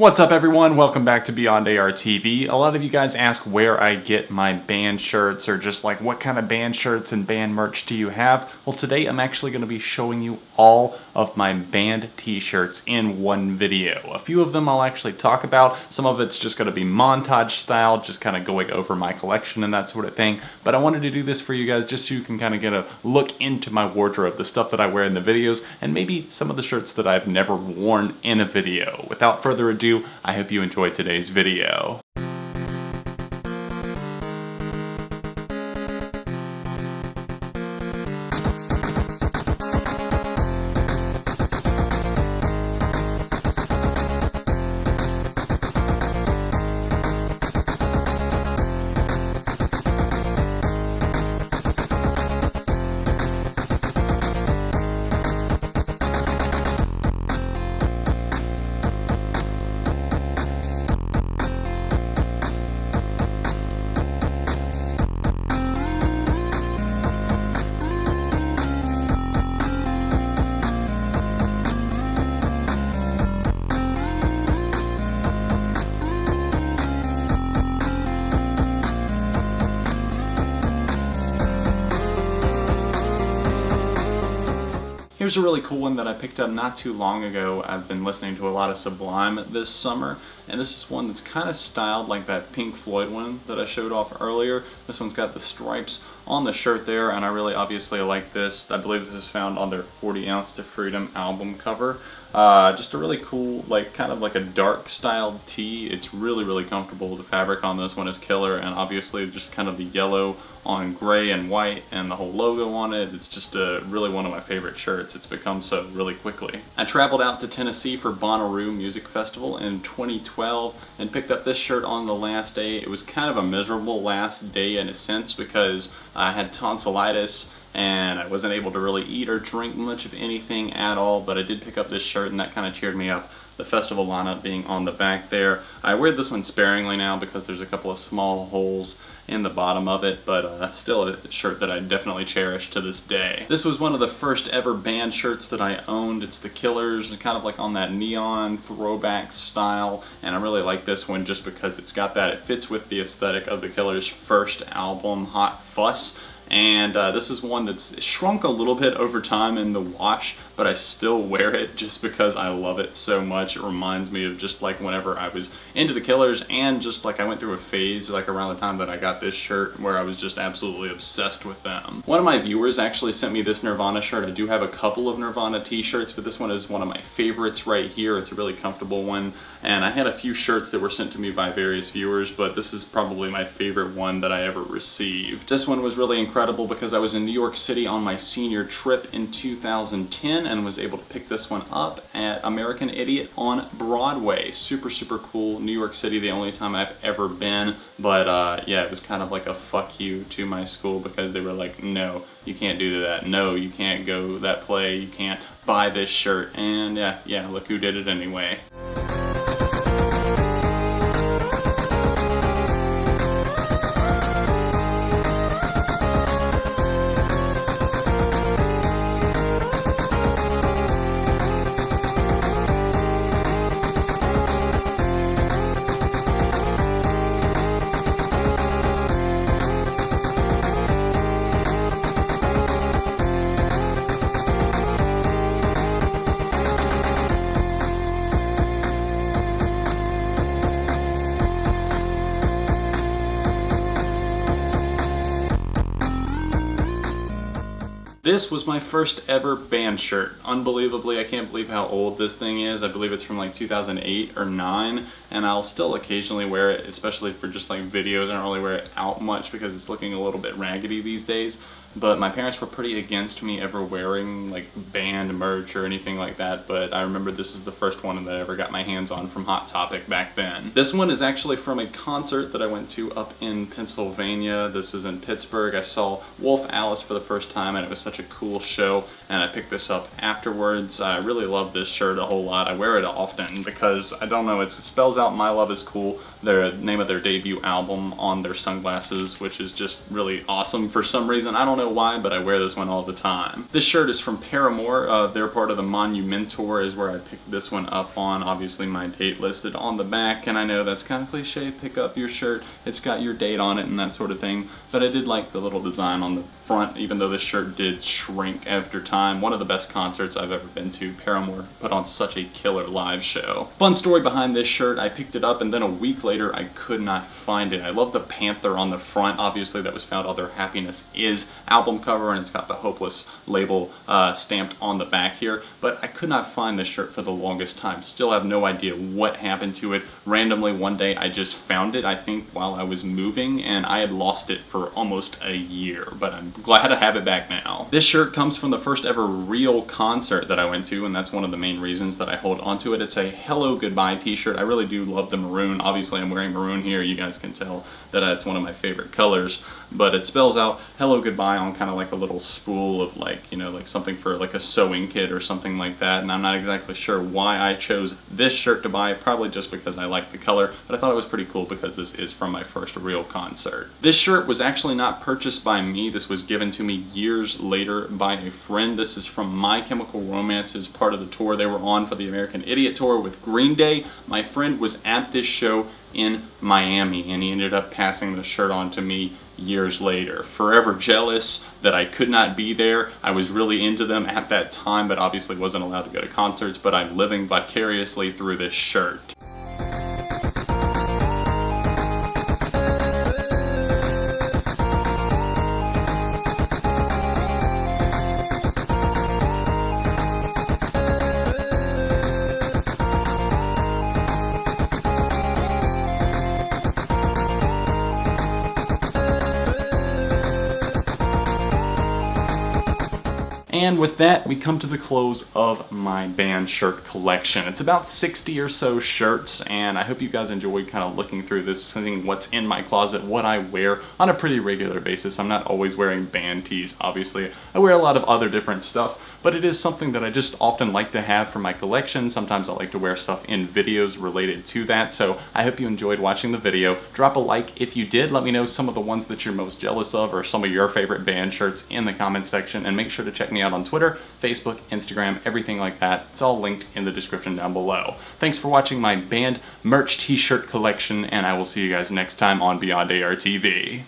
What's up everyone, welcome back to Beyond ARTV. A lot of you guys ask where I get my band shirts or just like what kind of band shirts and band merch do you have? Well, today I'm actually going to be showing you all of my band t-shirts in one video. A few of them I'll actually talk about, some of it's just going to be montage style, just kind of going over my collection and that sort of thing. But I wanted to do this for you guys just so you can kind of get a look into my wardrobe, the stuff that I wear in the videos, and maybe some of the shirts that I've never worn in a video. Without further ado, I hope you enjoyed today's video. Here's a really cool one that I picked up not too long ago. I've been listening to a lot of Sublime this summer, and this is one that's kind of styled like that Pink Floyd one that I showed off earlier. This one's got the stripes on the shirt there, and I really obviously like this. I believe this is found on their 40 Ounce to Freedom album cover. Just a really cool, like kind of like a dark styled tee. It's really comfortable. The fabric on this one is killer, and obviously just kind of the yellow on gray and white and the whole logo on it. It's just really one of my favorite shirts. It's become so really quickly. I traveled out to Tennessee for Bonnaroo Music Festival in 2012 and picked up this shirt on the last day. It was kind of a miserable last day in a sense because I had tonsillitis and I wasn't able to really eat or drink much of anything at all, but I did pick up this shirt and that kind of cheered me up. The festival lineup being on the back there. I wear this one sparingly now because there's a couple of small holes in the bottom of it, but still a shirt that I definitely cherish to this day. This was one of the first ever band shirts that I owned. It's the Killers, kind of like on that neon throwback style, and I really like this one just because it's got that, it fits with the aesthetic of the Killers' first album, Hot Fuss. And this is one that's shrunk a little bit over time in the wash, but I still wear it just because I love it so much. It reminds me of just like whenever I was into the Killers, and just like I went through a phase like around the time that I got this shirt where I was just absolutely obsessed with them. One of my viewers actually sent me this Nirvana shirt. I do have a couple of Nirvana t-shirts, but this one is one of my favorites right here. It's a really comfortable one, and I had a few shirts that were sent to me by various viewers, but this is probably my favorite one that I ever received. This one was really incredible because I was in New York City on my senior trip in 2010 and was able to pick this one up at American Idiot on Broadway. Super cool. New York City, the only time I've ever been, but yeah, it was kind of like a fuck you to my school because they were like, no, you can't do that. No, you can't go that play. You can't buy this shirt. And yeah, look who did it anyway. This was my first ever band shirt. Unbelievably, I can't believe how old this thing is. I believe it's from like 2008 or 9, and I'll still occasionally wear it, especially for just like videos. I don't really wear it out much because it's looking a little bit raggedy these days. But my parents were pretty against me ever wearing like band merch or anything like that, but I remember this is the first one that I ever got my hands on from Hot Topic back then. This one is actually from a concert that I went to up in Pennsylvania. This is in Pittsburgh. I saw Wolf Alice for the first time and it was such a cool show, and I picked this up afterwards. I really love this shirt a whole lot. I wear it often because, I don't know, it spells out out My Love Is Cool, the name of their debut album, on their sunglasses, which is just really awesome for some reason. I don't know why, but I wear this one all the time. This shirt is from Paramore. They're part of the Monumentor is where I picked this one up on. Obviously my date listed on the back, and I know that's kind of cliche, pick up your shirt, it's got your date on it and that sort of thing, but I did like the little design on the front, even though this shirt did shrink after time. One of the best concerts I've ever been to. Paramore put on such a killer live show. Fun story behind this shirt, I picked it up and then a week later I could not find it. I love the panther on the front. Obviously that was found on their Happiness Is album cover, and it's got the Hopeless label stamped on the back here, but I could not find this shirt for the longest time. Still have no idea what happened to it. Randomly one day I just found it, I think while I was moving, and I had lost it for almost a year, but I'm glad to have it back now. This shirt comes from the first ever real concert that I went to, and that's one of the main reasons that I hold onto it. It's a Hellogoodbye T-shirt. I really do love the maroon. Obviously I'm wearing maroon here. You guys can tell that it's one of my favorite colors, but it spells out Hello Goodbye on kind of like a little spool of like, you know, like something for like a sewing kit or something like that, and I'm not exactly sure why I chose this shirt to buy, probably just because I like the color, but I thought it was pretty cool because this is from my first real concert. This shirt was actually not purchased by me. This was given to me years later by a friend. This is from My Chemical Romance's part of the tour they were on for the American Idiot Tour with Green Day. My friend was at this show in Miami, and he ended up passing the shirt on to me years later. Forever jealous that I could not be there. I was really into them at that time, but obviously wasn't allowed to go to concerts, but I'm living vicariously through this shirt. And with that, we come to the close of my band shirt collection. It's about 60 or so shirts, and I hope you guys enjoyed kind of looking through this, seeing what's in my closet, what I wear on a pretty regular basis. I'm not always wearing band tees, obviously. I wear a lot of other different stuff, but it is something that I just often like to have for my collection. Sometimes I like to wear stuff in videos related to that, so I hope you enjoyed watching the video. Drop a like if you did. Let me know some of the ones that you're most jealous of, or some of your favorite band shirts in the comments section, and make sure to check me out on Twitter, Facebook, Instagram, everything like that. It's all linked in the description down below. Thanks for watching my band merch t-shirt collection, and I will see you guys next time on Beyond ARTV.